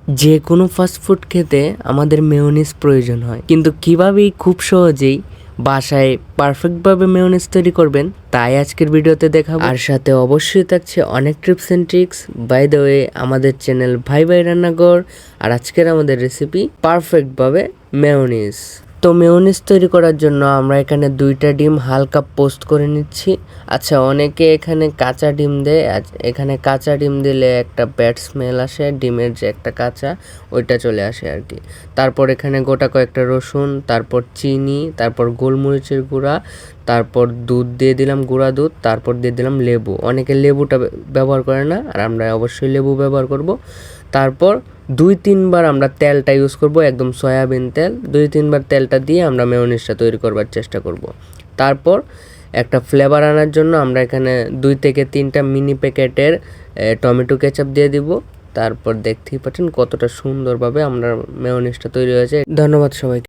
যে কোনো ফাস্টফুড খেতে আমাদের মেয়োনিজ প্রয়োজন হয়, কিন্তু কিভাবেই খুব সহজেই বাসায় পারফেক্টভাবে মেয়োনিজ তৈরি করবেন তাই আজকের ভিডিওতে দেখাবো। আর সাথে অবশ্যই থাকছে অনেক tips and tricks. By the way, আমাদের চ্যানেল ভাই ভাই রান্নাঘর, আর আজকের আমাদের রেসিপি পারফেক্টভাবে মেয়োনিজ। তো মেয়োনিজ তৈরি করার জন্য আমরা এখানে 2টা ডিম হালকা পোস্ট করে নিচ্ছি। আচ্ছা, অনেকে এখানে কাঁচা ডিম দেয়। এখানে কাঁচা ডিম দিলে একটা ব্যাড স্মেল আসে, ডিমের যে একটা কাঁচা ওইটা চলে আসে আর কি। তারপর এখানে গোটা কয়েকটা রসুন, তারপর চিনি, তারপর গোলমরিচের গুঁড়া, তারপর দুধ দিয়ে দিলাম, গুঁড়া দুধ, তারপর দিয়ে দিলাম লেবু। অনেকে লেবুটা ব্যবহার করে না, আর আমরা অবশ্যই লেবু ব্যবহার করব। তারপর 2-3 বার আমরা তেলটা ইউজ করব, একদম সয়াবিন তেল। 2-3 বার তেলটা দিয়ে আমরা মেয়োনিজটা তৈরি করবার চেষ্টা করব। তারপর একটা ফ্লেভার আনার জন্য আমরা এখানে 2 থেকে 3টা মিনি প্যাকেটের টমেটো কেচাপ দিয়ে দিব। তারপর দেখতেই পাচ্ছেন কতটা সুন্দরভাবে আমরা মেয়োনিজটা তৈরি হয়েছে। ধন্যবাদ সবাইকে।